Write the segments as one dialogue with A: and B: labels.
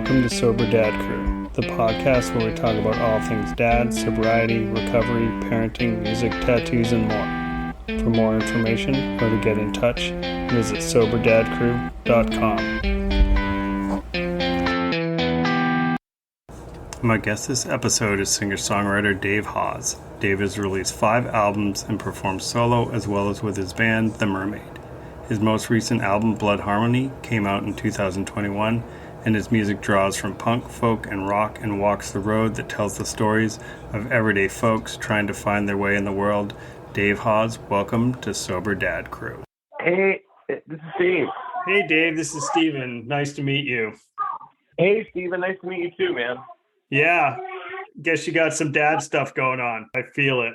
A: welcome to Sober Dad Crew, the podcast where we talk about all things dad, sobriety, recovery, parenting, music, tattoos, and more. For more information or to get in touch, visit soberdadcrew.com. My guest this episode is singer-songwriter Dave Hause. Dave has released 5 albums and performs solo as well as with his band, The Mermaid. His most recent album, Blood Harmony, came out in 2021, and his music draws from punk, folk, and rock and walks the road that tells the stories of everyday folks trying to find their way in the world. Dave Hause, welcome to Sober Dad Crew.
B: Hey, this is Steve.
A: Hey Dave, this is Steven. Nice to meet you.
B: Hey, Steven. Nice to meet you too, man.
A: Yeah, guess you got some dad stuff going on. I feel it.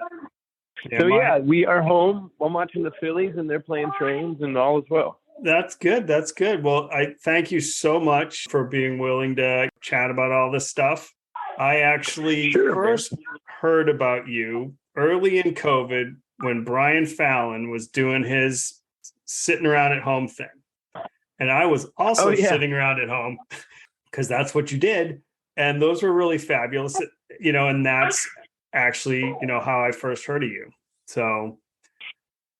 B: We are home. I'm watching the Phillies, and they're playing Trains, and all is well.
A: That's good. That's good. Well, I thank you so much for being willing to chat about all this stuff. I actually first heard about you early in COVID when Brian Fallon was doing his sitting around at home thing. And I was also sitting around at home because that's what you did. And those were really fabulous, and that's actually, how I first heard of you. So.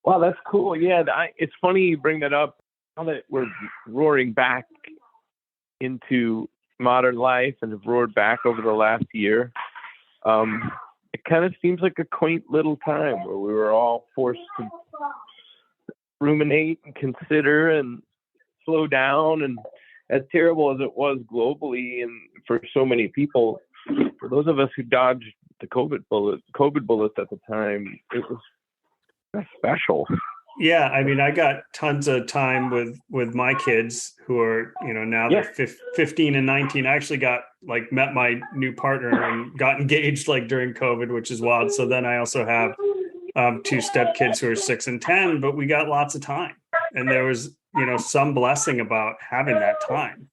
B: Wow, that's cool. Yeah, it's funny you bring that up. Now that we're roaring back into modern life and have roared back over the last year, it kind of seems like a quaint little time where we were all forced to ruminate and consider and slow down. And as terrible as it was globally and for so many people, for those of us who dodged the COVID bullets at the time, it was special.
A: Yeah, I mean, I got tons of time with my kids who are, now they're 15 and 19. I actually met my new partner and got engaged during COVID, which is wild. So then I also have 2 stepkids who are 6 and 10, but we got lots of time. And there was, some blessing about having that time.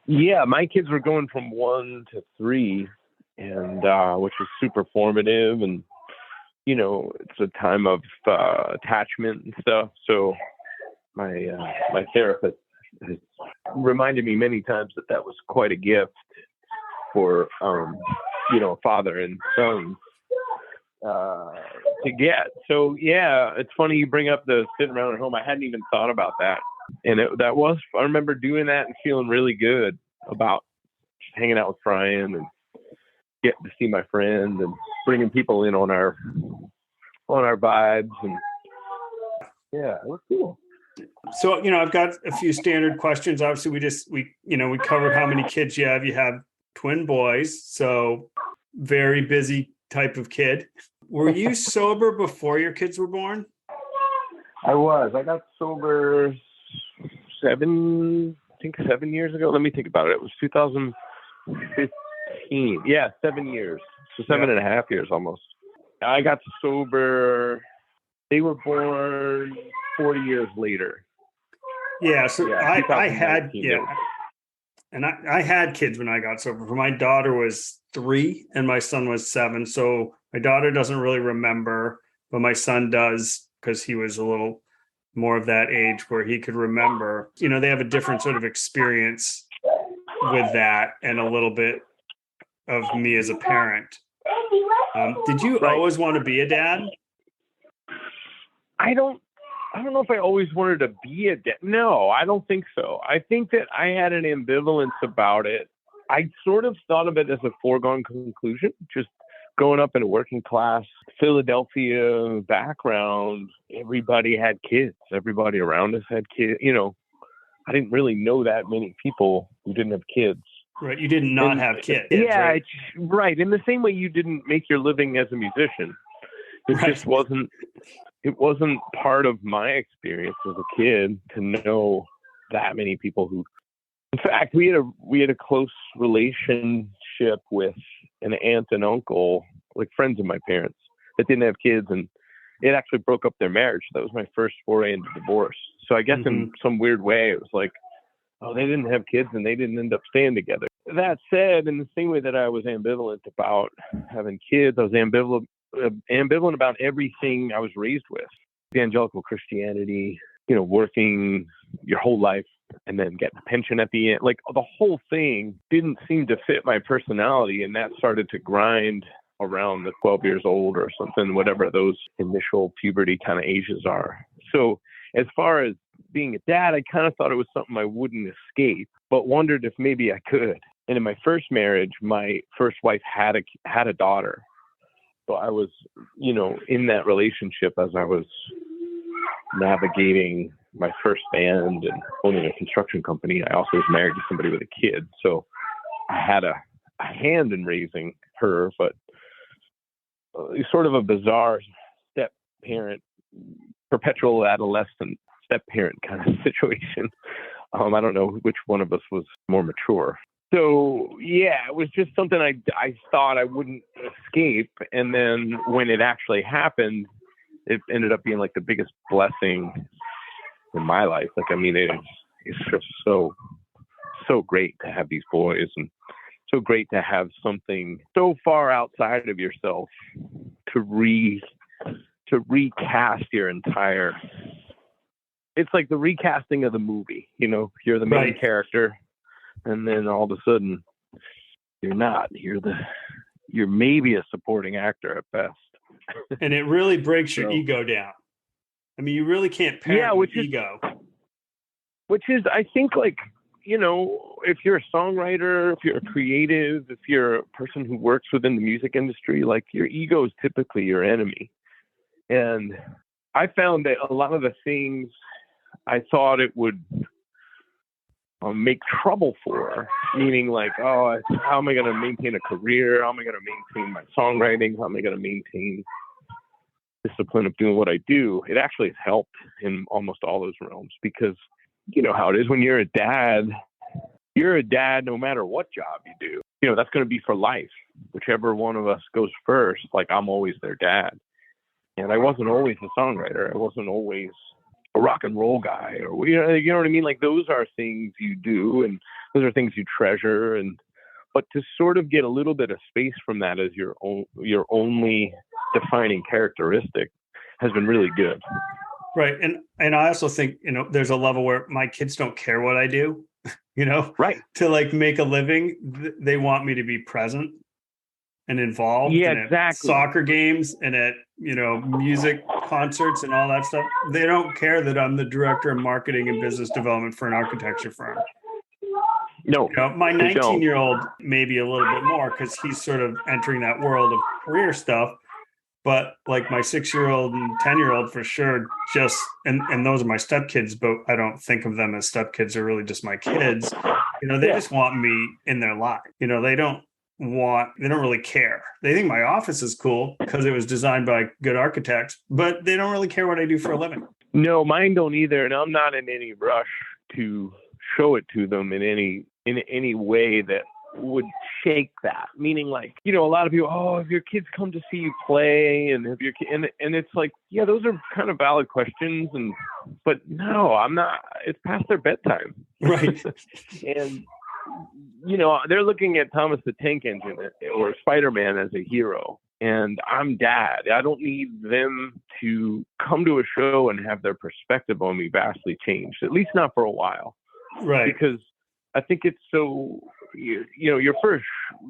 B: Yeah, my kids were going from 1 to 3, and which was super formative, and it's a time of attachment and stuff. So my therapist has reminded me many times that was quite a gift for father and son to get. So yeah, it's funny you bring up the sitting around at home. I hadn't even thought about that, and I remember doing that and feeling really good about just hanging out with Brian and getting to see my friend and bringing people in on our vibes. And yeah, it was cool.
A: So, I've got a few standard questions. Obviously we covered how many kids you have. You have twin boys, so very busy type of kid. Were you sober before your kids were born?
B: I was. I got sober 7 years ago. Let me think about it. It was 2015. Yeah, 7 years. So 7.5 years almost. I got sober. They were born 40 years later.
A: Yeah. So I had kids when I got sober. My daughter was 3 and my son was 7. So my daughter doesn't really remember, but my son does because he was a little more of that age where he could remember. They have a different sort of experience with that and a little bit of me as a parent. Did you always want to be a dad?
B: I don't know if I always wanted to be a dad. No, I don't think so. I think that I had an ambivalence about it. I sort of thought of it as a foregone conclusion, just growing up in a working class Philadelphia background. Everybody had kids. Everybody around us had kids. I didn't really know that many people who didn't have kids.
A: Right. You did not have kids.
B: Yeah, right. In the same way you didn't make your living as a musician. It just wasn't part of my experience as a kid to know that many people who, in fact, we had a close relationship with an aunt and uncle, like friends of my parents, that didn't have kids, and it actually broke up their marriage. That was my first foray into divorce. So I guess in some weird way, it was like, oh, they didn't have kids and they didn't end up staying together. That said, in the same way that I was ambivalent about having kids, I was ambivalent about everything I was raised with. Evangelical Christianity, working your whole life and then get the pension at the end. Like the whole thing didn't seem to fit my personality. And that started to grind around the 12 years old or something, whatever those initial puberty kind of ages are. So as far as being a dad, I kind of thought it was something I wouldn't escape, but wondered if maybe I could. And in my first marriage, my first wife had a daughter. So I was, in that relationship as I was navigating my first band and owning a construction company. I also was married to somebody with a kid. So I had a hand in raising her, but sort of a bizarre step parent, perpetual adolescent step parent kind of situation. I don't know which one of us was more mature. So yeah, it was just something I thought I wouldn't escape. And then when it actually happened, it ended up being like the biggest blessing in my life. Like, I mean, it's just so great to have these boys, and so great to have something so far outside of yourself to recast your entire. It's like the recasting of the movie. You're the main character, and then all of a sudden you're not. You're maybe a supporting actor at best.
A: And it really breaks your ego down. I mean, you really can't parent with ego. Which is, I think, like, if you're a songwriter, if you're a creative, if you're a person who works within the music industry, like, your ego is typically your enemy. And I found that a lot of the things I thought it would make trouble for, meaning like, how am I going to maintain a career? How am I going to maintain my songwriting? How am I going to maintain discipline of doing what I do? It actually has helped in almost all those realms, because you know how it is when you're a dad. You're a dad no matter what job you do. That's going to be for life. Whichever one of us goes first, like, I'm always their dad. And I wasn't always a songwriter. I wasn't always a rock and roll guy, or you know what I mean? Like, those are things you do, and those are things you treasure. But to sort of get a little bit of space from that as your only defining characteristic has been really good. Right. And I also think, there's a level where my kids don't care what I do,
B: right.
A: To like make a living. They want me to be present and involved at soccer games and at, music concerts and all that stuff. They don't care that I'm the director of marketing and business development for an architecture firm.
B: No,
A: my 19-year-old, maybe a little bit more, because he's sort of entering that world of career stuff. But like my 6-year-old and 10-year-old for sure, just, and those are my stepkids, but I don't think of them as stepkids. They're really just my kids. They just want me in their life. They don't really care. They think my office is cool because it was designed by good architects, but they don't really care what I do for a living. No,
B: mine don't either. And I'm not in any rush to show it to them in any way that would shake that. Meaning, like, a lot of people, if your kids come to see you play, and if your and it's like, yeah, those are kind of valid questions, but no, I'm not. It's past their bedtime,
A: right?
B: And they're looking at Thomas the Tank Engine or Spider-Man as a hero, and I'm dad. I don't need them to come to a show and have their perspective on me vastly changed, at least not for a while.
A: Right.
B: Because I think it's so, your first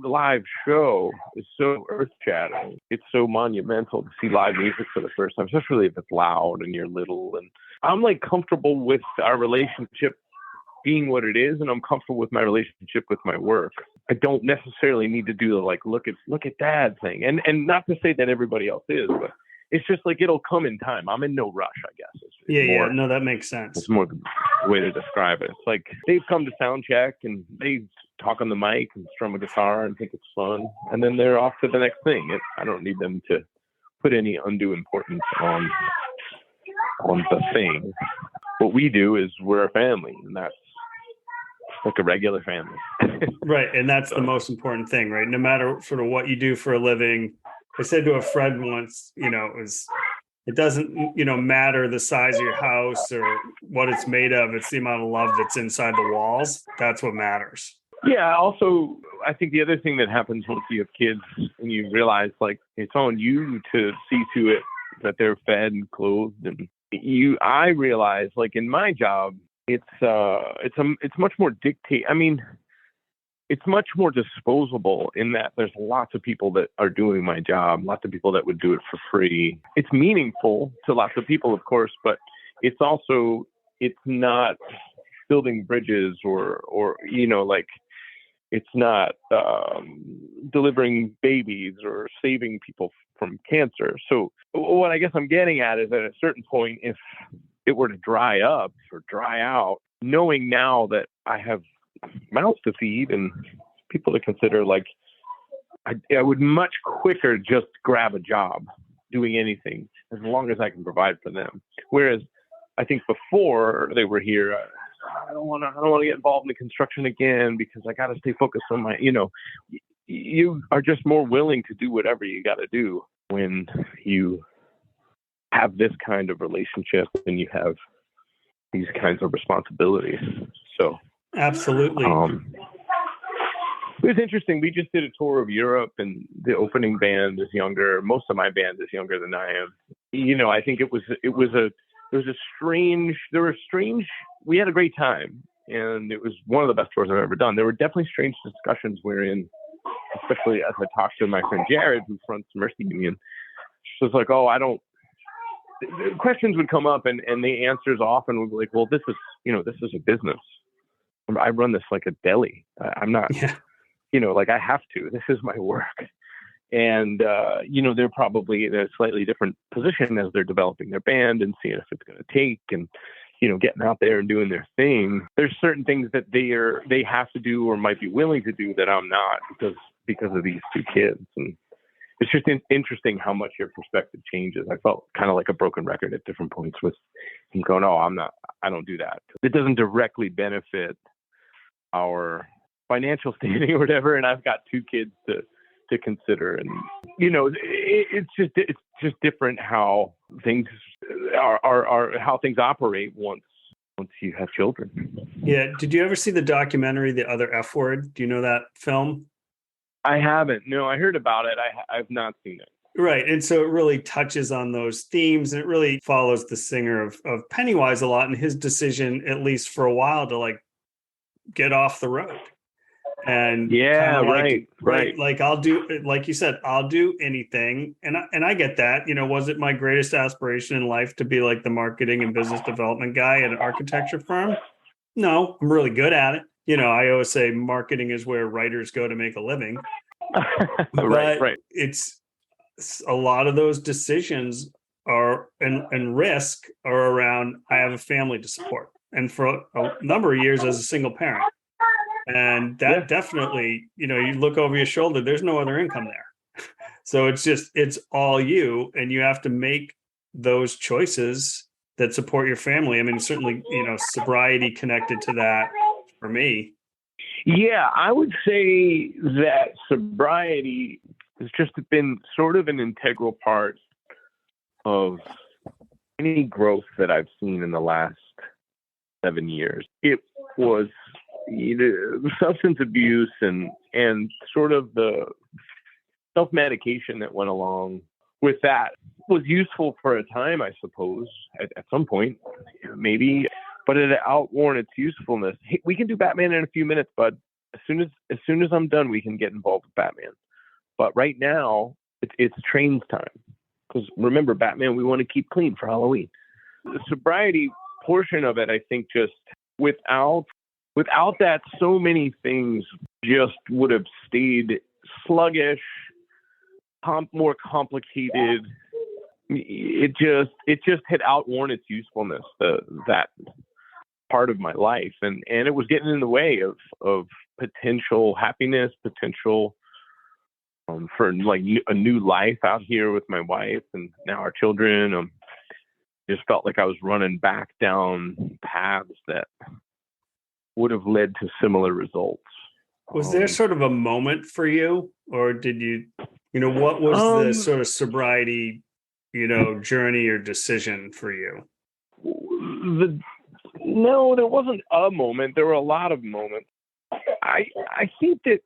B: live show is so earth-shattering. It's so monumental to see live music for the first time, especially if it's loud and you're little. And I'm like comfortable with our relationship being what it is, and I'm comfortable with my relationship with my work. I don't necessarily need to do the like look at dad thing, and not to say that everybody else is, but it's just like it'll come in time. I'm in no rush, I guess.
A: No, that makes sense.
B: It's more the way to describe it. It's like they've come to sound check and they talk on the mic and strum a guitar and think it's fun, and then they're off to the next thing. I don't need them to put any undue importance on the thing. What we do is we're a family, and that's like a regular family.
A: Right. And that's the most important thing, right? No matter sort of what you do for a living. I said to a friend once, it doesn't, matter the size of your house or what it's made of. It's the amount of love that's inside the walls. That's what matters. Yeah.
B: Also, I think the other thing that happens once you have kids and you realize, like, it's on you to see to it that they're fed and clothed. And I realize, like, in my job, it's much more dictate. I mean, it's much more disposable in that there's lots of people that are doing my job, lots of people that would do it for free. It's meaningful to lots of people, of course, but it's not building bridges or like it's not delivering babies or saving people from cancer. So what I guess I'm getting at is at a certain point, if it were to dry up or dry out, knowing now that I have mouths to feed and people to consider, like I would much quicker just grab a job doing anything as long as I can provide for them. Whereas I think before they were here, I don't want to get involved in the construction again because I got to stay focused on my, you are just more willing to do whatever you got to do when you have this kind of relationship and you have these kinds of responsibilities. So
A: absolutely.
B: It was interesting. We just did a tour of Europe, and the opening band is younger. Most of my band is younger than I am. I think we had a great time, and it was one of the best tours I've ever done. There were definitely strange discussions wherein, especially as I talked to my friend Jared, who fronts Mercy Union, she was like, the questions would come up and the answers often would be like, well, this is a business. I run this like a deli. I'm not, I have to. This is my work. And, they're probably in a slightly different position as they're developing their band and seeing if it's going to take and, getting out there and doing their thing. There's certain things that they have to do or might be willing to do that I'm not because of these two kids. And it's just interesting how much your perspective changes. I felt kind of like a broken record at different points with him going, I don't do that. It doesn't directly benefit our financial standing or whatever. And I've got two kids to consider. And, it's just different how things are how things operate once you have children.
A: Yeah. Did you ever see the documentary, The Other F Word? Do you know that film?
B: I haven't. No, I heard about it. I've not seen it.
A: Right. And so it really touches on those themes, and it really follows the singer of Pennywise a lot, and his decision, at least for a while, to get off the road. And right. Like I'll do, like you said, I'll do anything. And I get that, was it my greatest aspiration in life to be like the marketing and business development guy at an architecture firm? No, I'm really good at it. I always say marketing is where writers go to make a living.
B: Right.
A: It's a lot of those decisions are and risk are around, I have a family to support. And for a number of years as a single parent. And that definitely, you look over your shoulder, there's no other income there. So it's all you, and you have to make those choices that support your family. I mean, certainly, sobriety connected to that for me.
B: Yeah, I would say that sobriety has just been sort of an integral part of any growth that I've seen in the last 7 years. It was substance abuse and sort of the self-medication that went along with that was useful for a time, I suppose, at some point, maybe, but it had outworn its usefulness. Hey, we can do Batman in a few minutes, bud. As soon as I'm done, we can get involved with Batman. But right now, it's trains time. Because remember, Batman, we want to keep clean for Halloween. The sobriety portion of it, I think, just without that, so many things just would have stayed sluggish, more complicated. It just had outworn its usefulness, that part of my life, and it was getting in the way of potential happiness, potential for like a new life out here with my wife and now our children. Just felt like I was running back down paths that would have led to similar results.
A: Was there sort of a moment for you, or did you, what was the sort of sobriety, journey or decision for you?
B: No, there wasn't a moment. There were a lot of moments. I think that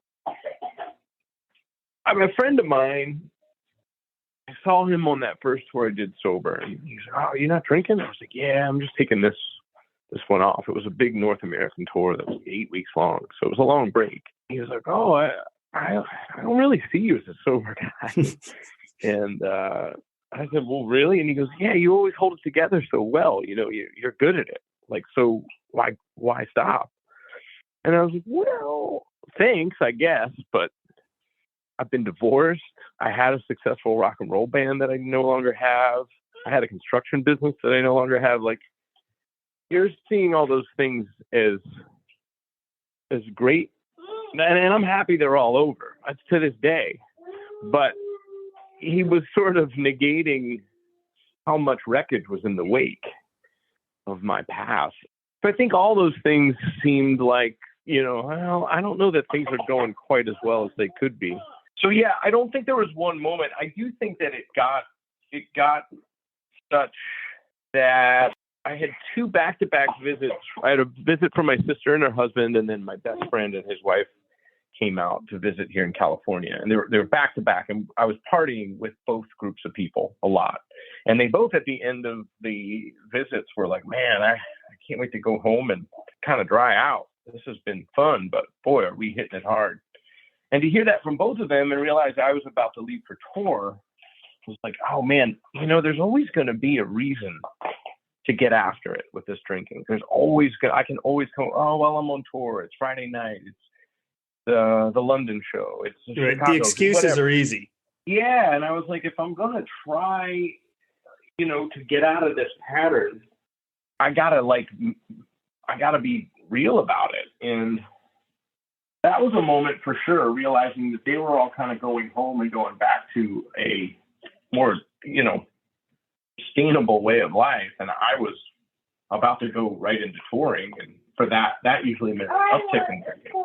B: a friend of mine, I saw him on that first tour I did sober, and he's like, "Oh, you're not drinking?" I was like, "Yeah, I'm just taking this this went off. It was a big North American tour that was 8 weeks long. So it was a long break. He was like, oh, I don't really see you as a sober guy. And I said, well, really? And he goes, yeah, you always hold it together so well. You know, you're good at it. Like, so why stop? And I was like, well, thanks, I guess. But I've been divorced. I had a successful rock and roll band that I no longer have. I had a construction business that I no longer have. Like, you're seeing all those things as great. And I'm happy they're all over to this day. But he was sort of negating how much wreckage was in the wake of my past. So I think all those things seemed like, you know, well, I don't know that things are going quite as well as they could be. So yeah, I don't think there was one moment. I do think that it got such that I had 2 back-to-back visits. I had a visit from my sister and her husband, and then my best friend and his wife came out to visit here in California. And they were back-to-back, and I was partying with both groups of people a lot. And they both, at the end of the visits, were like, man, I can't wait to go home and kind of dry out. This has been fun, but boy, are we hitting it hard. And to hear that from both of them and realize I was about to leave for tour was like, oh man, you know, there's always going to be a reason to get after it with this drinking. I can always come, oh, well, I'm on tour. It's Friday night. It's the London show. It's
A: right. The excuses
B: whatever.
A: are easy.
B: Yeah. And I was like, if I'm going to try, you know, to get out of this pattern, I gotta be real about it. And that was a moment for sure, realizing that they were all kind of going home and going back to a more, you know, sustainable way of life. And I was about to go right into touring. And for that usually meant an uptick in drinking.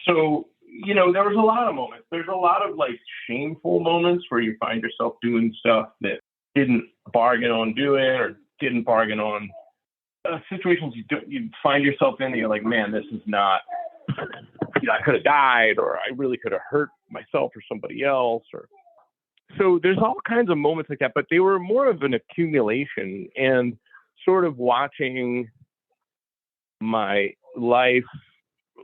B: So, you know, there was a lot of moments. There's a lot of like shameful moments where you find yourself doing stuff that didn't bargain on doing or didn't bargain on. Situations you find yourself in that you're like, man, this is not, you know, I could have died, or I really could have hurt myself or somebody else. Or so there's all kinds of moments like that, but they were more of an accumulation and sort of watching my life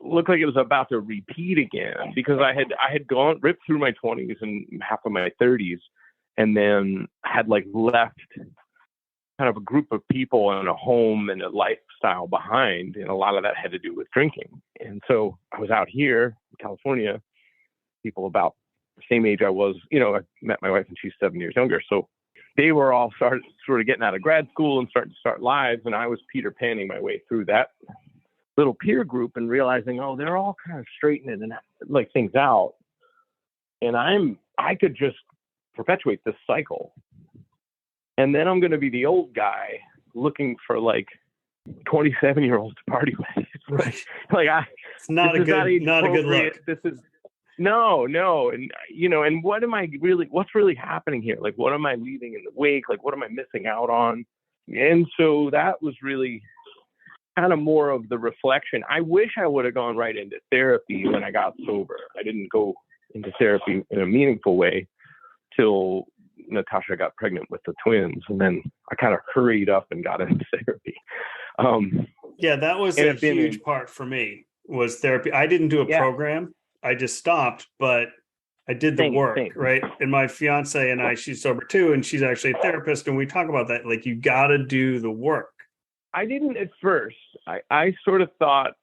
B: look like it was about to repeat again, because I had ripped through my 20s and half of my 30s, and then had like left kind of a group of people and a home and a lifestyle behind. And a lot of that had to do with drinking. And so I was out here in California, people about the same age I was, you know, I met my wife and she's 7 years younger. So they were all sort of getting out of grad school and starting to start lives. And I was Peter Panning my way through that little peer group and realizing, oh, they're all kind of straightening and like things out. And I could just perpetuate this cycle. And then I'm going to be the old guy looking for like 27-year-olds to party with.
A: Right.
B: Like
A: it's not a good look.
B: This is no. And you know, and what's really happening here? Like, what am I leaving in the wake? Like, what am I missing out on? And so that was really kind of more of the reflection. I wish I would have gone right into therapy when I got sober. I didn't go into therapy in a meaningful way till Natasha got pregnant with the twins, and then I kind of hurried up and got into therapy.
A: Yeah, that was a huge part for me, was therapy. I didn't do a program. I just stopped, but I did the work, right? And my fiance and I, she's sober too, and she's actually a therapist, and we talk about that. Like, you got to do the work.
B: I didn't at first. I sort of thought,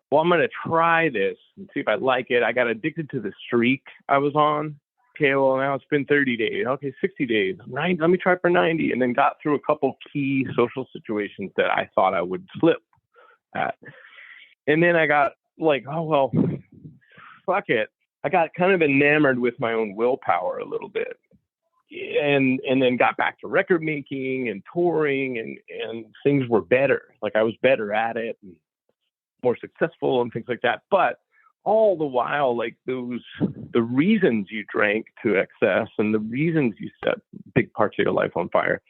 B: well, I'm going to try this and see if I like it. I got addicted to the streak I was on. Okay, well, now it's been 30 days. Okay, 60 days. 90, let me try for 90. And then got through a couple key social situations that I thought I would slip at. And then I got like, oh, well, fuck it. I got kind of enamored with my own willpower a little bit. And then got back to record making and touring, and things were better. Like, I was better at it and more successful and things like that. But all the while, like, the reasons you drank to excess and the reasons you set big parts of your life on fire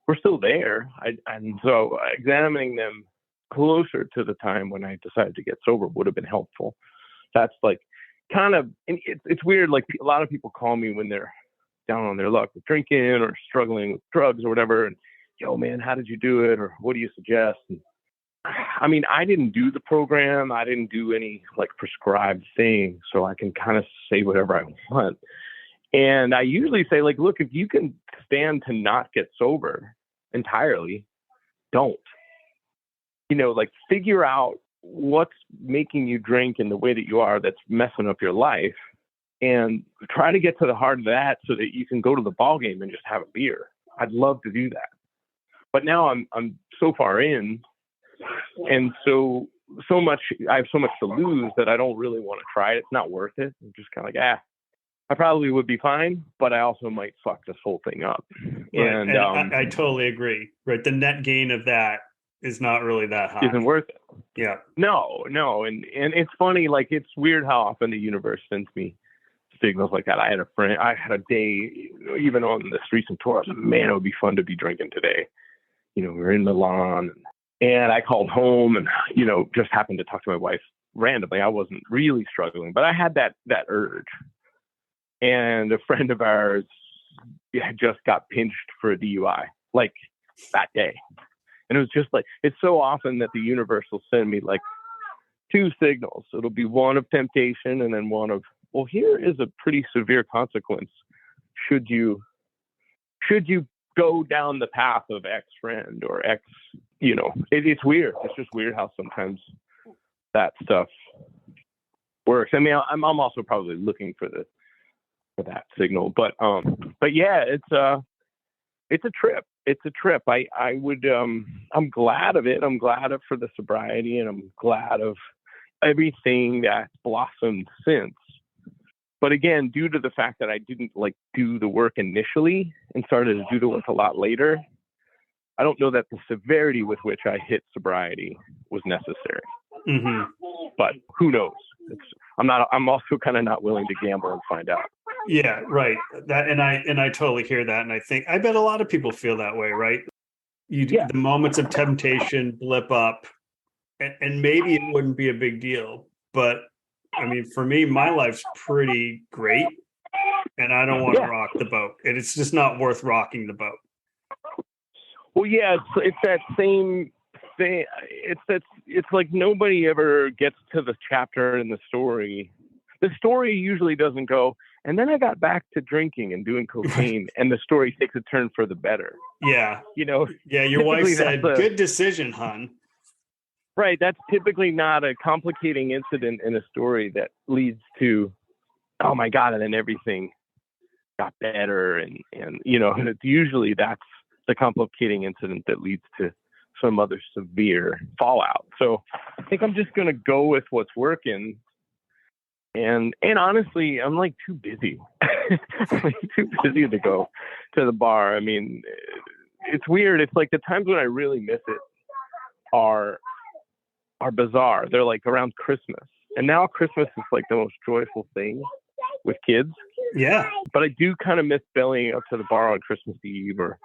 B: were still there. And so examining them closer to the time when I decided to get sober would have been helpful. That's like kind of, and it's weird. Like, a lot of people call me when they're down on their luck with drinking or struggling with drugs or whatever. And yo, man, how did you do it? Or what do you suggest? And, I mean, I didn't do the program. I didn't do any like prescribed thing. So I can kind of say whatever I want. And I usually say, like, look, if you can stand to not get sober entirely, don't. Like, figure out what's making you drink in the way that you are that's messing up your life, and try to get to the heart of that so that you can go to the ball game and just have a beer. I'd love to do that. But now I'm so far in, and so much, I have so much to lose that I don't really want to try it. It's not worth it. I'm just kind of like, I probably would be fine, but I also might fuck this whole thing up.
A: Right. And I totally agree. Right. The net gain of that is not really that high.
B: Isn't worth it.
A: Yeah.
B: No. And it's funny, like, it's weird how often the universe sends me signals like that. I had a day, even on this recent tour, I was like, man, it would be fun to be drinking today. We were in Milan, and I called home and, just happened to talk to my wife randomly. I wasn't really struggling, but I had that urge. And a friend of ours had just got pinched for a DUI, like, that day. And it was just like, it's so often that the universe will send me like 2 signals. It'll be one of temptation and then one of, well, here is a pretty severe consequence. Should you go down the path of X friend or X, it's weird. It's just weird how sometimes that stuff works. I mean, I'm also probably looking for that signal, but yeah, it's a trip. It's a trip. I would, I'm glad of it. I'm glad for the sobriety, and I'm glad of everything that's blossomed since. But again, due to the fact that I didn't like do the work initially and started to do the work a lot later, I don't know that the severity with which I hit sobriety was necessary.
A: Mm-hmm.
B: But who knows? I'm also kind of not willing to gamble and find out.
A: Yeah, right. That, and I totally hear that. And I bet a lot of people feel that way, right? The moments of temptation blip up, and maybe it wouldn't be a big deal. But I mean, for me, my life's pretty great, and I don't want to rock the boat. And it's just not worth rocking the boat.
B: Well, yeah, it's that same thing. It's like nobody ever gets to the chapter in the story. The story usually doesn't go, and then I got back to drinking and doing cocaine, and the story takes a turn for the better.
A: Yeah. Yeah, your wife said, good decision, hon.
B: Right. That's typically not a complicating incident in a story that leads to, oh my God, and then everything got better. And usually that's the complicating incident that leads to some other severe fallout. So I think I'm just going to go with what's working. And honestly, I'm like too busy. Too busy to go to the bar. I mean, it's weird. It's like the times when I really miss it are bizarre. They're like around Christmas. And now Christmas is like the most joyful thing with kids.
A: Yeah.
B: But I do kind of miss bellying up to the bar on Christmas Eve or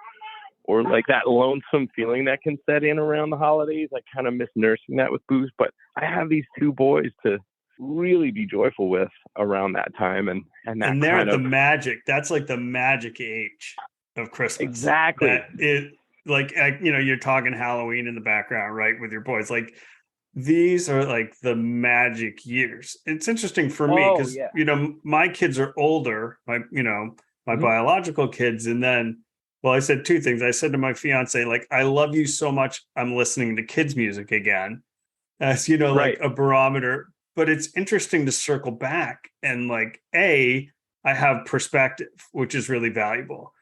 B: like that lonesome feeling that can set in around the holidays. I kind of miss nursing that with booze. But I have these 2 boys to really be joyful with around that time, and
A: they're at the magic. That's like the magic age of Christmas.
B: Exactly.
A: That it, like, you're talking Halloween in the background, right, with your boys. Like, these are like the magic years. It's interesting for me because my kids are older. My biological kids, and then, well, I said 2 things. I said to my fiance, like, I love you so much, I'm listening to kids music again, as like a barometer. But it's interesting to circle back and like, I have perspective, which is really valuable.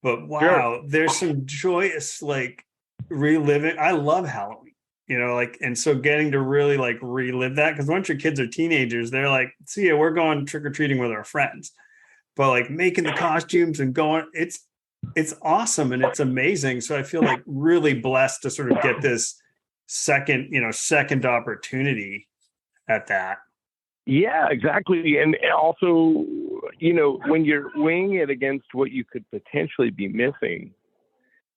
A: But wow, there's some joyous like reliving. I love Halloween, and so getting to really like relive that, because once your kids are teenagers, they're like, see ya, we're going trick-or-treating with our friends. But like making the costumes and going, it's awesome and it's amazing. So I feel like really blessed to sort of get this second opportunity at that.
B: Yeah, exactly. And also, when you're weighing it against what you could potentially be missing,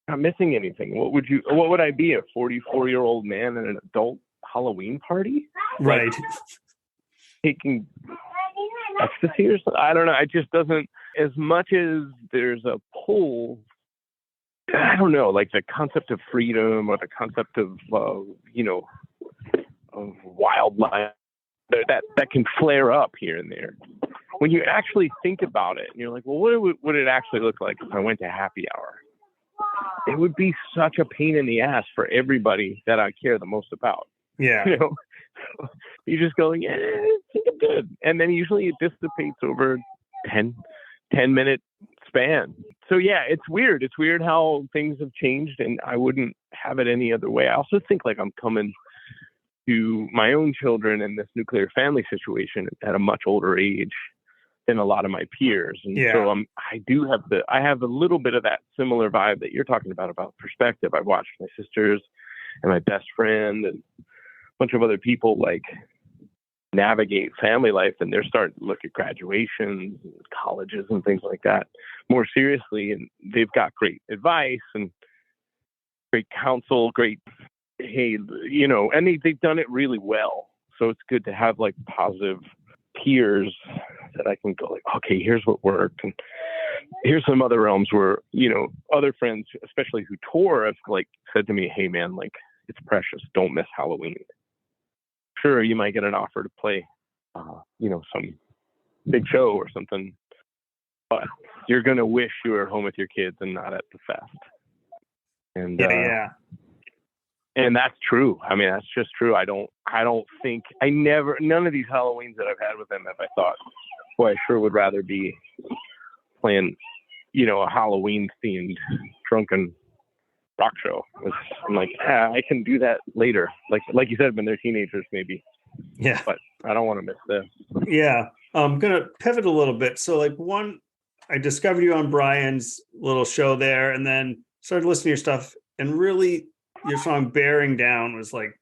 B: not missing anything. What would I be, a 44-year-old man at an adult Halloween party?
A: Right.
B: Like, taking ecstasy or something? I don't know. It just doesn't, as much as there's a pull I don't know, like the concept of freedom or the concept of, of wildlife that can flare up here and there. When you actually think about it, and you're like, well, what would it actually look like if I went to happy hour? It would be such a pain in the ass for everybody that I care the most about.
A: Yeah.
B: You just go, yeah, I think I'm good. And then usually it dissipates over 10-minute span. So yeah, it's weird. It's weird how things have changed, and I wouldn't have it any other way. I also think like I'm coming to my own children in this nuclear family situation at a much older age than a lot of my peers. And so I have a little bit of that similar vibe that you're talking about perspective. I've watched my sisters and my best friend and a bunch of other people like navigate family life, and they're starting to look at graduations and colleges and things like that more seriously. And they've got great advice and great counsel, and they've done it really well. So it's good to have like positive peers that I can go like, okay, here's what worked. And here's some other realms where, other friends, especially who tour, have like said to me, hey man, like it's precious. Don't miss Halloween. Sure, you might get an offer to play, some big show or something, but you're going to wish you were home with your kids and not at the fest. And, and that's true. I mean, that's just true. None of these Halloweens that I've had with them have I thought, boy, I sure would rather be playing, a Halloween themed drunken rock show. I'm like, I can do that later. Like you said, when they're teenagers, maybe.
A: Yeah.
B: But I don't want to miss this.
A: Yeah. I'm going to pivot a little bit. So I discovered you on Brian's little show there, and then started listening to your stuff, and really your song Bearing Down was like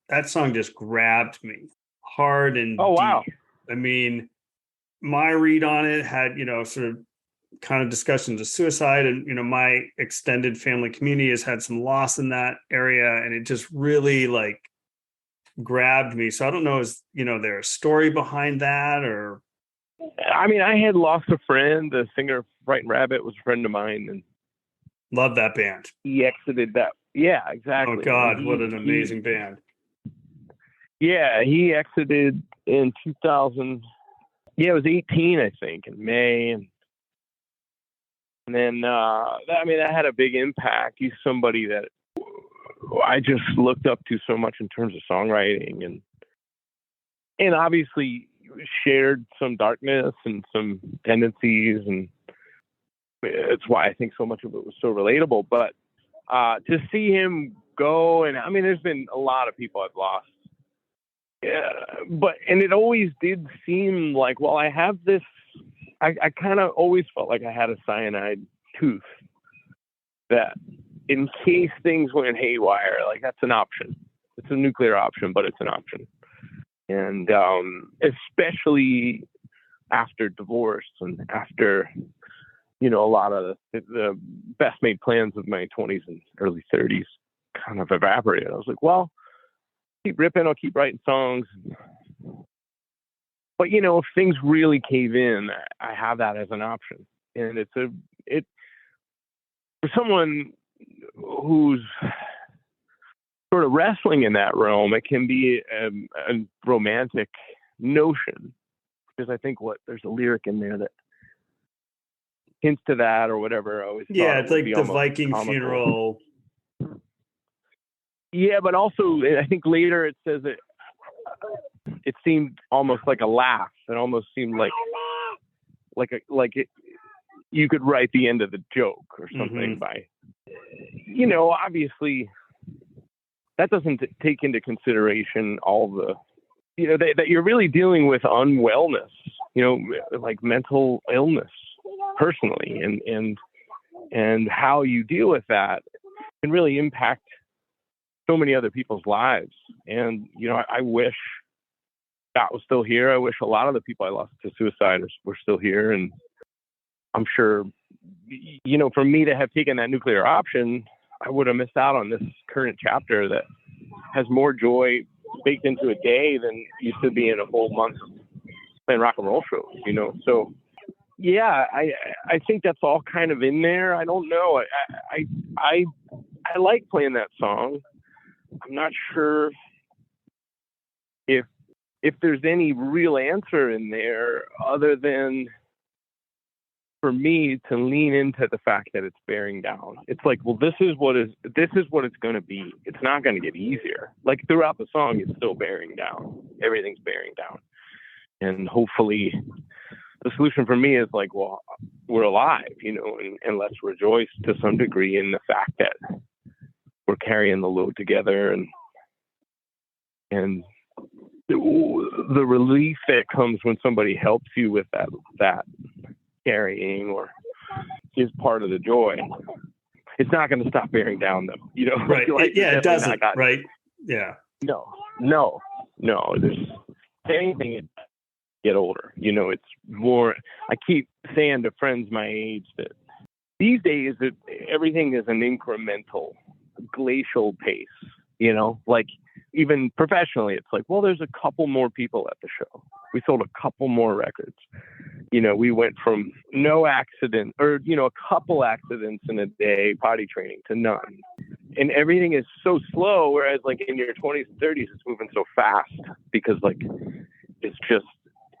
A: that song just grabbed me hard and
B: deep. Wow.
A: I mean, my read on it had, sort of kind of discussions of suicide, and, my extended family community has had some loss in that area, and it just really like grabbed me. So I don't know, is, there a story behind that, or?
B: I mean, I had lost a friend. The singer Fright Rabbit was a friend of mine, and
A: love that band.
B: He exited that. Yeah, exactly.
A: Oh God, what an amazing band.
B: Yeah, he exited in 2000. Yeah, it was 18, I think, in May. And then, that had a big impact. He's somebody that I just looked up to so much in terms of songwriting, and obviously shared some darkness and some tendencies, and it's why I think so much of it was so relatable. But to see him go, and I mean, there's been a lot of people I've lost. Yeah, and it always did seem like, well, I have this, I kind of always felt like I had a cyanide tooth, that in case things went haywire, like that's an option. It's a nuclear option, but it's an option. And especially after divorce and after, a lot of the best made plans of my 20s and early 30s kind of evaporated. I was like, well, keep ripping, I'll keep writing songs. But, if things really cave in, I have that as an option. And for someone who's sort of wrestling in that realm, it can be a romantic notion, because I think there's a lyric in there that hints to that or whatever. I always
A: it's like the Viking comical funeral.
B: Yeah, but also I think later it says it seemed almost like a laugh. It almost seemed you could write the end of the joke or something by, obviously that doesn't take into consideration all the, that you're really dealing with unwellness, like mental illness personally, and how you deal with that can really impact so many other people's lives. And, I wish Scott was still here. I wish a lot of the people I lost to suicide were still here. And I'm sure, for me to have taken that nuclear option, I would have missed out on this current chapter that has more joy baked into a day than used to be in a whole month of playing rock and roll shows, So yeah, I think that's all kind of in there. I don't know. I like playing that song. I'm not sure if there's any real answer in there other than for me to lean into the fact that it's bearing down. It's like, well, this is what it's going to be. It's not going to get easier. Like throughout the song, it's still bearing down. Everything's bearing down. And hopefully the solution for me is like, well, we're alive, and let's rejoice to some degree in the fact that we're carrying the load together, and the relief that comes when somebody helps you with that carrying or is part of the joy. It's not going to stop bearing down though,
A: Right. It doesn't. Right. Yeah.
B: No. There's anything get older. It's more, I keep saying to friends my age that these days everything is an incremental, glacial pace, like even professionally, it's like, well, there's a couple more people at the show. We sold a couple more records. We went from no accident or, a couple accidents in a day potty training to none. And everything is so slow. Whereas like in your 20s and 30s, it's moving so fast because like, it's just,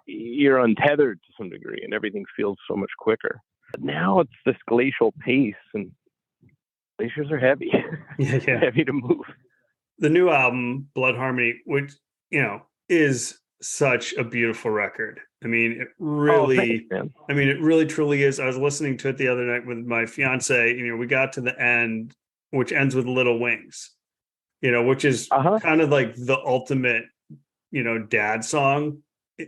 B: you're untethered to some degree and everything feels so much quicker. But now it's this glacial pace and glaciers are heavy.
A: Yeah.
B: Heavy to move.
A: The new album, Blood Harmony, which, is such a beautiful record. I mean, it really, it really truly is. I was listening to it the other night with my fiance, we got to the end, which ends with Little Wings, which is kind of like the ultimate, dad song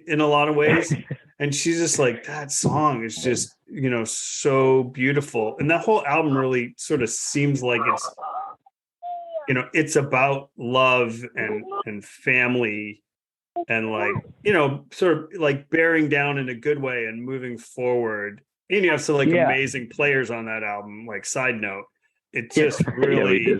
A: in a lot of ways. And she's just like, that song is just, so beautiful. And that whole album really sort of seems like it's, it's about love and family and like, sort of like bearing down in a good way and moving forward. And you have some like amazing players on that album, like side note, it just really,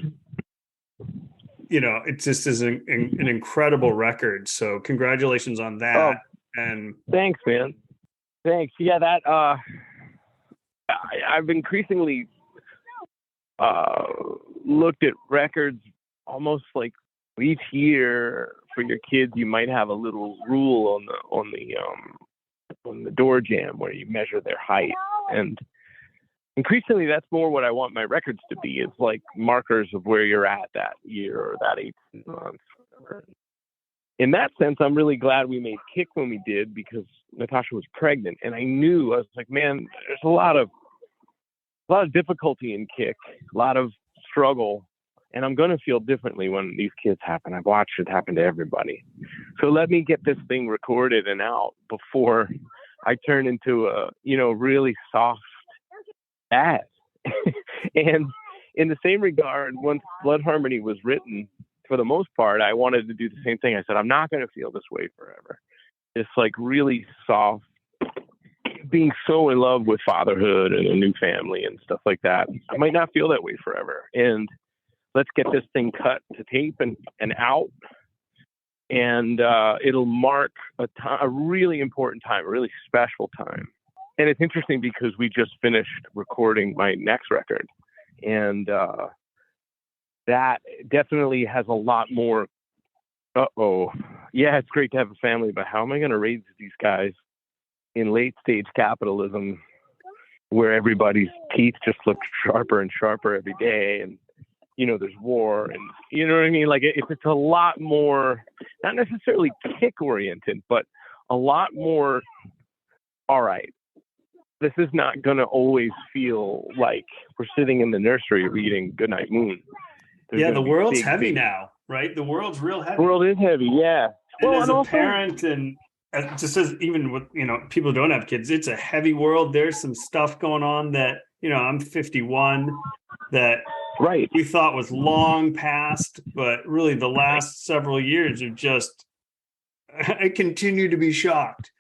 A: it just is an incredible record. So congratulations on that. And
B: thanks, man. Thanks. Yeah, that, I've increasingly looked at records almost like each year for your kids you might have a little rule on the door jamb where you measure their height, and increasingly that's more what I want my records to be. It's like markers of where you're at that year or that 18 months. In that sense, I'm really glad we made Kick when we did because Natasha was pregnant, and I was like, man, there's a lot of difficulty in Kick, a lot of struggle, and I'm going to feel differently when these kids happen. I've watched it happen to everybody. So let me get this thing recorded and out before I turn into a, really soft dad. And in the same regard, once Blood Harmony was written, for the most part, I wanted to do the same thing. I said, I'm not going to feel this way forever. It's like really soft, being so in love with fatherhood and a new family and stuff like that. I might not feel that way forever. And let's get this thing cut to tape and out. And it'll mark a really important time, a really special time. And it's interesting because we just finished recording my next record. And that definitely has a lot more, yeah, it's great to have a family, but how am I going to raise these guys in late stage capitalism where everybody's teeth just look sharper and sharper every day, and there's war, and you know what I mean? Like it's a lot more, not necessarily Kick oriented, but a lot more, all right, this is not going to always feel like we're sitting in the nursery reading Goodnight Moon.
A: The world's heavy now, right? The world's real heavy.
B: The world is heavy, yeah.
A: And as a parent, and just as even with, people who don't have kids, it's a heavy world. There's some stuff going on that, I'm 51, that we thought was long past, but really the last several years have just, I continue to be shocked.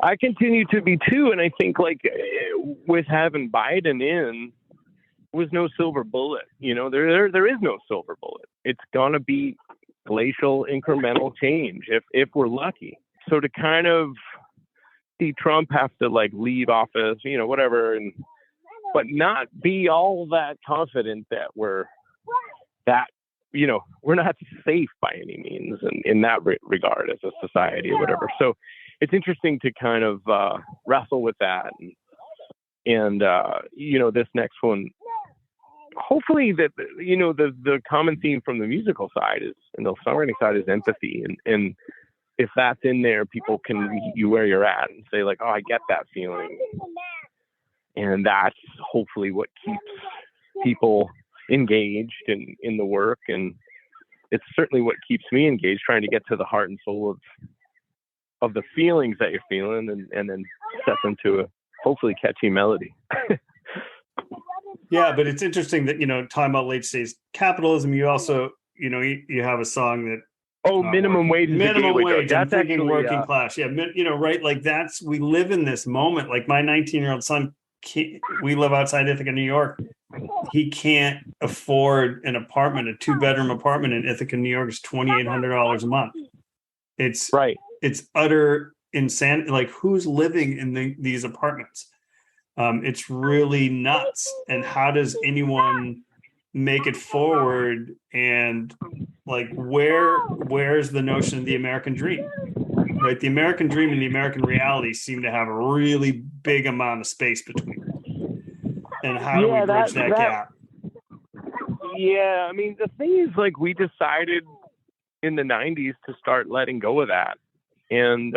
B: I continue to be too. And I think like with having Biden in, was no silver bullet. There is no silver bullet. It's gonna be glacial incremental change if we're lucky. So to kind of see Trump have to like leave office, whatever, but not be all that confident that we're not safe by any means in that regard as a society or whatever. So it's interesting to kind of wrestle with that. And this next one, hopefully that, the common theme from the musical side and the songwriting side is empathy. And if that's in there, people can meet you where you're at and say like, oh, I get that feeling. And that's hopefully what keeps people engaged in the work. And it's certainly what keeps me engaged, trying to get to the heart and soul of the feelings that you're feeling and then set them to a hopefully catchy melody.
A: Yeah, but it's interesting that, talking about late stage capitalism, you also, you have a song that,
B: minimum wage is
A: minimum wage.
B: That's
A: I'm thinking
B: actually
A: working class. Yeah, right. Like we live in this moment. Like my 19-year-old son, we live outside Ithaca, New York. He can't afford an apartment. A 2-bedroom apartment in Ithaca, New York is $2,800 a month. It's right. It's utter insanity. Like who's living in these apartments? It's really nuts. And how does anyone make it forward? And like where's the notion of the American dream? Right, the American dream and the American reality seem to have a really big amount of space between them. And how do we bridge that gap?
B: Yeah, I mean, the thing is, like, we decided in the 90s to start letting go of that. And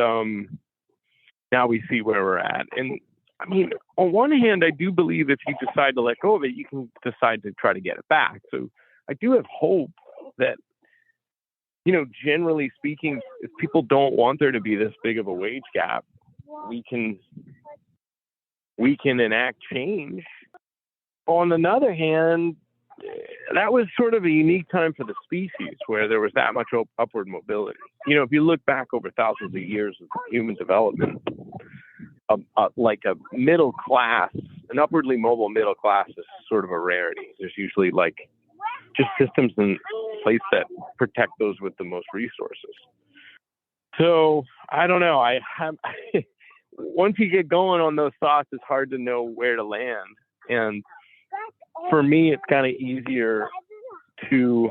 B: now we see where we're at. And I mean, on one hand, I do believe if you decide to let go of it, you can decide to try to get it back. So I do have hope that, generally speaking, if people don't want there to be this big of a wage gap, we can enact change. On another hand, that was sort of a unique time for the species where there was that much upward mobility. If you look back over thousands of years of human development, like a middle class, an upwardly mobile middle class is sort of a rarity. There's usually like just systems in place that protect those with the most resources. So I don't know. Once you get going on those thoughts, it's hard to know where to land. And for me, it's kind of easier to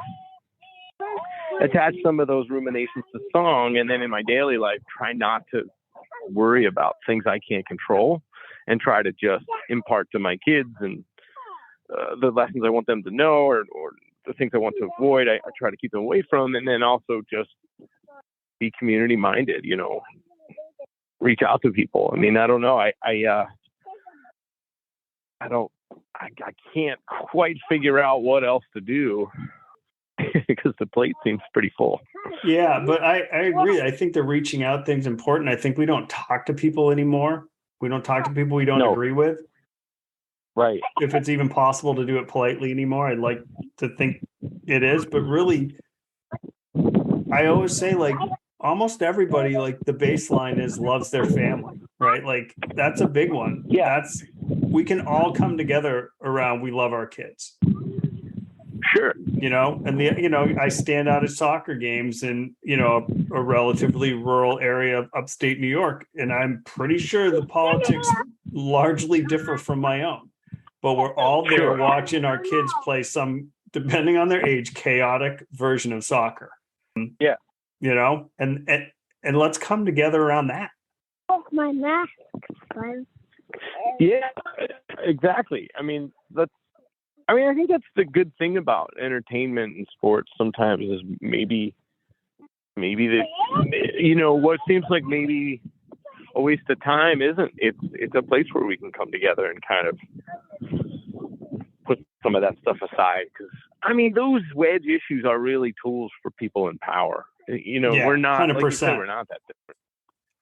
B: attach some of those ruminations to song, and then in my daily life, try not to worry about things I can't control, and try to just impart to my kids and the lessons I want them to know, or the things I want to avoid. I try to keep them away from, and then also just be community minded. Reach out to people. I mean, I don't know. I can't quite figure out what else to do because the plate seems pretty full.
A: Yeah, but I agree. I think the reaching out thing's important. I think we don't talk to people anymore. We don't talk to people we don't agree with.
B: Right.
A: If it's even possible to do it politely anymore, I'd like to think it is. But really, I always say, like, almost everybody, like, the baseline is loves their family, right? Like, that's a big one.
B: Yeah.
A: We can all come together around we love our kids.
B: Sure.
A: And I stand out at soccer games in, a relatively rural area of upstate New York, and I'm pretty sure the politics largely differ from my own. But we're all there watching our kids play some, depending on their age, chaotic version of soccer.
B: Yeah.
A: And let's come together around that.
C: Oh, my mask.
B: Yeah, exactly. I mean, I think that's the good thing about entertainment and sports sometimes is maybe what seems like maybe a waste of time isn't. It's a place where we can come together and kind of put some of that stuff aside. Because, I mean, those wedge issues are really tools for people in power. We're not, 100%. Like you said, we're not that different.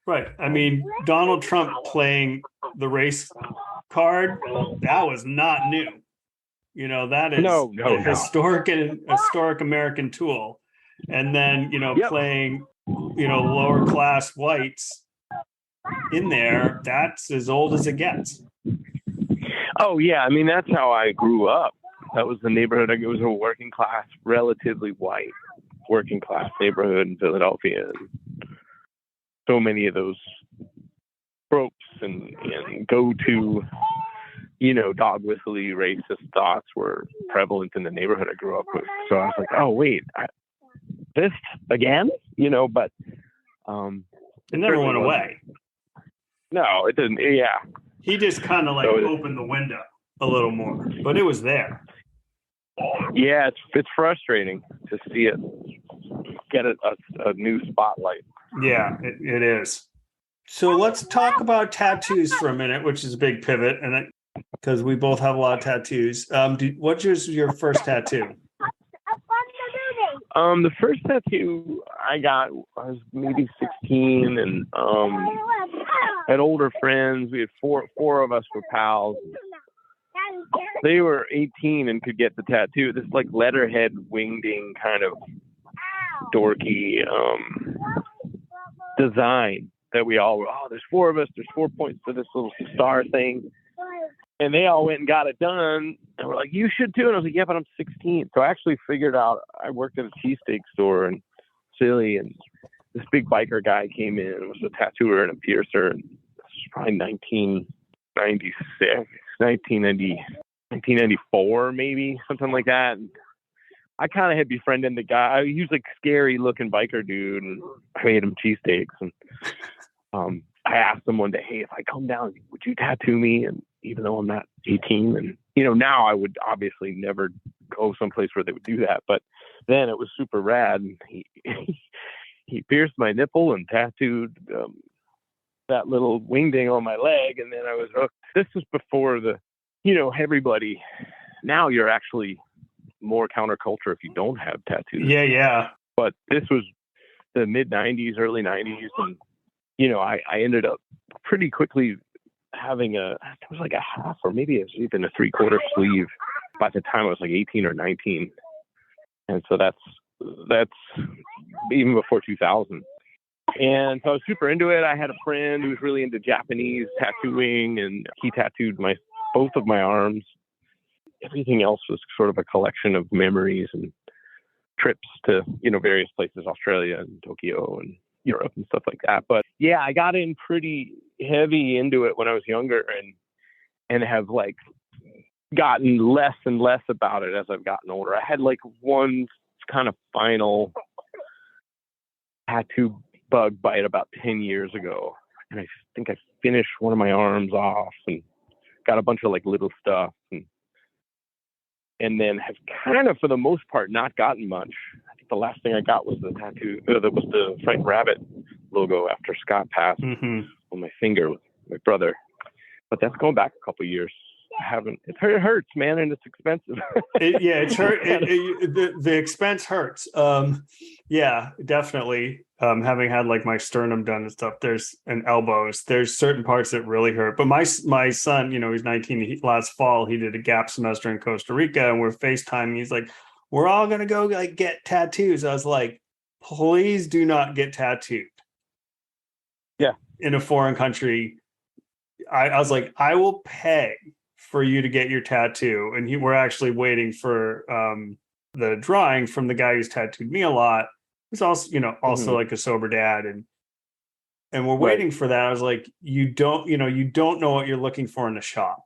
A: Right. I mean, Donald Trump playing the race card, that was not new. That is a historic American tool. And then, playing, lower class whites in there, that's as old as it gets.
B: Oh, yeah. I mean, that's how I grew up. That was the neighborhood. It was a working class, relatively white working class neighborhood in Philadelphia. And so many of those tropes and go to, dog whistly racist thoughts were prevalent in the neighborhood I grew up with. So I was like, oh wait, this again, but
A: it never went away.
B: No, it didn't. Yeah,
A: he just kind of opened the window a little more, but it was there.
B: Yeah, it's frustrating to see it get a new spotlight. Yeah,
A: it is. So let's talk about tattoos for a minute, which is a big pivot, and because we both have a lot of tattoos. What's your first tattoo?
B: The first tattoo I got, I was maybe 16, and had older friends. We had four of us were pals. They were 18 and could get the tattoo. This letterhead wingding kind of dorky design that we all were, there's four of us, there's 4 points to this little star thing. And they all went and got it done. And we're like, you should too. And I was like, yeah, but I'm 16. So I actually figured out, I worked at a cheesesteak store in Philly, and this big biker guy came in and was a tattooer and a piercer. And this was probably 1994, maybe, something like that. And I kind of had befriended the guy. He was scary looking biker dude, and I made him cheesesteaks. And I asked him one day, hey, if I come down, would you tattoo me? And even though I'm not 18, and now I would obviously never go someplace where they would do that, but then it was super rad. And he pierced my nipple and tattooed that little wingding on my leg, and then I was hooked. This was before everybody. Now you're actually more counterculture if you don't have tattoos.
A: Yeah.
B: But this was the mid 90s, early 90s, and I ended up pretty quickly having it was a half, or maybe it was even a 3/4 sleeve by the time I was 18 or 19. And so that's even before 2000. And so I was super into it. I had a friend who was really into Japanese tattooing, and he tattooed both of my arms. Everything else was sort of a collection of memories and trips to, various places, Australia and Tokyo and Europe and stuff like that. But yeah, I got in pretty heavy into it when I was younger, and have gotten less and less about it as I've gotten older. I had one kind of final tattoo bug bite about 10 years ago, and I think I finished one of my arms off and got a bunch of little stuff, and then have kind of, for the most part, not gotten much. I think the last thing I got was the tattoo that was the Frank Rabbit logo after Scott passed on my finger with my brother. But that's going back a couple of years. I haven't. It hurts, man, and it's expensive.
A: It's hurt. The expense hurts. Yeah, definitely. Having had my sternum done and stuff, and elbows, there's certain parts that really hurt. But my son, he's 19. Last fall, he did a gap semester in Costa Rica, and we're FaceTiming. He's like, we're all gonna go get tattoos. I was like, please do not get tattooed.
B: Yeah,
A: in a foreign country. I was like, I will pay for you to get your tattoo. And we're actually waiting for the drawing from the guy who's tattooed me a lot. He's also a sober dad, and we're waiting for that. I was like, you don't know what you're looking for in a shop,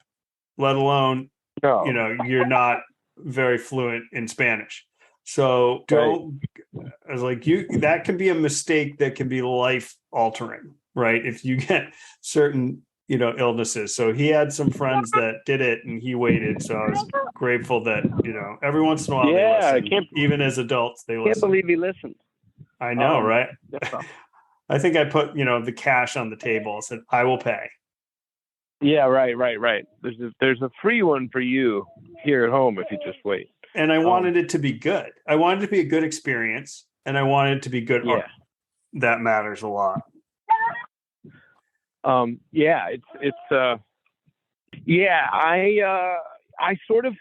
A: let alone you're not very fluent in Spanish. So don't. I was like, that can be a mistake that can be life altering, right? If you get certain illnesses. So he had some friends that did it, and he waited. So I was grateful that every once in a while they listen. Even as adults they listen.
B: Can't believe he listened.
A: I know, right? I think I put the cash on the table and said, I will pay.
B: Yeah, right. There's a free one for you here at home if you just wait.
A: And I wanted it to be good. I wanted it to be a good experience, and I wanted it to be good art. That matters a lot.
B: I sort of,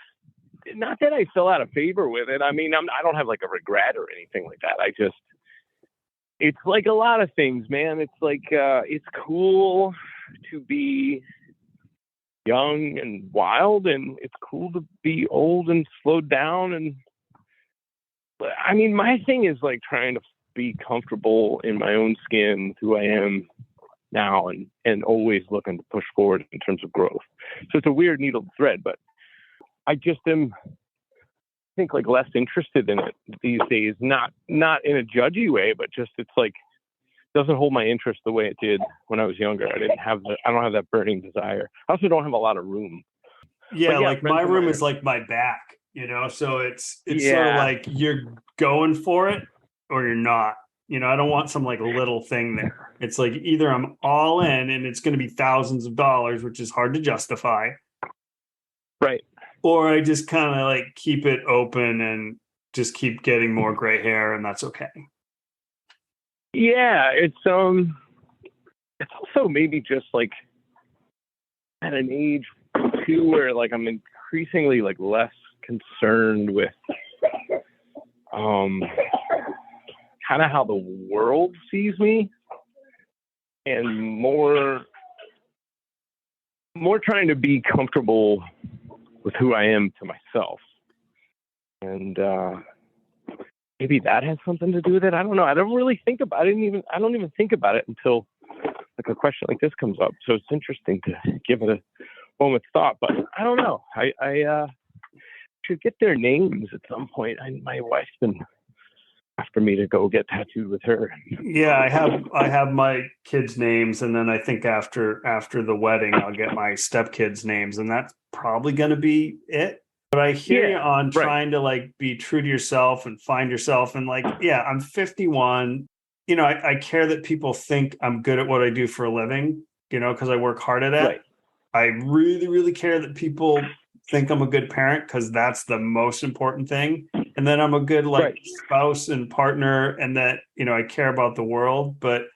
B: not that I fell out of favor with it. I mean, I don't have a regret or anything like that. It's a lot of things, man. It's it's cool to be young and wild, and it's cool to be old and slowed down. And I mean, my thing is trying to be comfortable in my own skin, who I am, now and always looking to push forward in terms of growth. So it's a weird needle to thread, but I just am, I think, like less interested in it these days, not in a judgy way, but just it's like doesn't hold my interest the way it did when I was younger. I don't have that burning desire. I also don't have a lot of room.
A: Yeah, like my room is like my back, so it's sort of like you're going for it or you're not. I don't want some like little thing there. It's like either I'm all in and it's going to be thousands of dollars, which is hard to justify.
B: Right.
A: Or I just kind of like keep it open and just keep getting more gray hair, and that's okay.
B: Yeah, it's also maybe just like at an age too where like I'm increasingly like less concerned with kind of how the world sees me, and more trying to be comfortable with who I am to myself. And maybe that has something to do with it. I don't know. I don't really think about it. I don't even think about it until like a question like this comes up. So it's interesting to give it a moment's thought, but I don't know. I should get their names at some point. My wife's been after me to go get tattooed with her.
A: Yeah, I have my kids' names, and then I think after the wedding, I'll get my stepkids' names, and that's probably going to be it. But I hear you on trying to like be true to yourself and find yourself, and like, yeah, I'm 51. I care that people think I'm good at what I do for a living, because I work hard at it.
B: Right.
A: I really, really care that people think I'm a good parent, because that's the most important thing. And then I'm a good spouse and partner, and that, I care about the world. But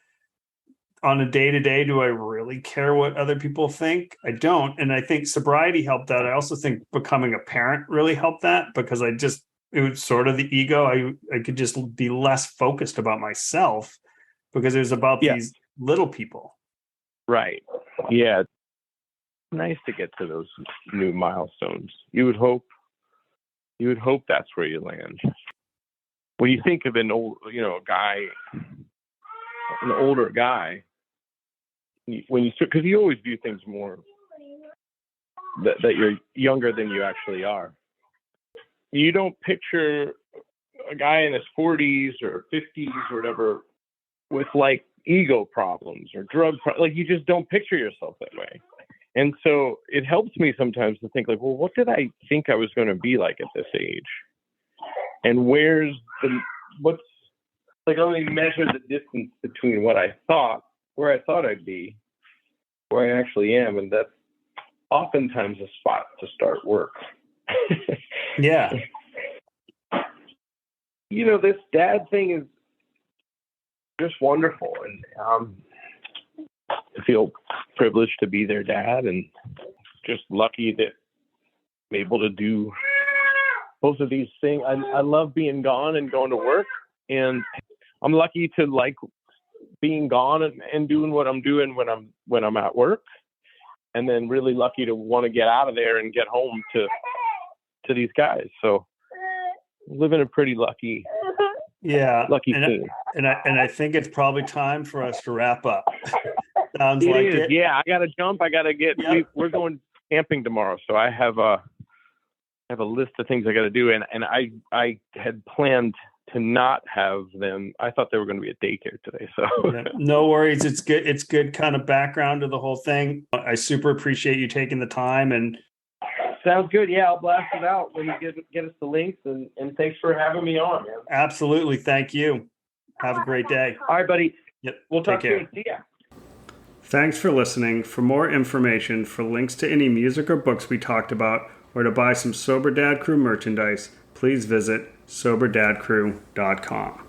A: on a day-to-day, do I really care what other people think? I don't. And I think sobriety helped that. I also think becoming a parent really helped that, because it was sort of the ego. I could just be less focused about myself because it was about these little people. Right.
B: Yeah. Nice to get to those new milestones. You would hope that's where you land. When you think of an older guy, because you always view things more that you're younger than you actually are. You don't picture a guy in his 40s or 50s or whatever with like ego problems or like you just don't picture yourself that way. And so it helps me sometimes to think like, well, what did I think I was going to be like at this age? And what's like, let me measure the distance between where I thought I'd be, where I actually am. And that's oftentimes a spot to start work.
A: Yeah.
B: This dad thing is just wonderful. And I feel privileged to be their dad, and just lucky that I'm able to do both of these things. I love being gone and going to work, and I'm lucky to like being gone and doing what I'm doing when I'm at work, and then really lucky to want to get out of there and get home to these guys. So living a pretty lucky scene.
A: And I think it's probably time for us to wrap up. Sounds
B: it
A: like
B: is.
A: it.
B: Yeah, I gotta jump. I gotta get. Yep. We're going camping tomorrow, so I have a list of things I got to do, and I had planned to not have them. I thought they were going to be at daycare today, so
A: no worries. It's good. It's good kind of background to the whole thing. I super appreciate you taking the time. And
B: sounds good. Yeah, I'll blast it out when you get us the links, and thanks for having me on, man.
A: Absolutely. Thank you. Have a great day.
B: All right, buddy.
A: Yep.
B: We'll talk soon. See ya.
A: Thanks for listening. For more information, for links to any music or books we talked about, or to buy some Sober Dad Crew merchandise, please visit soberdadcrew.com.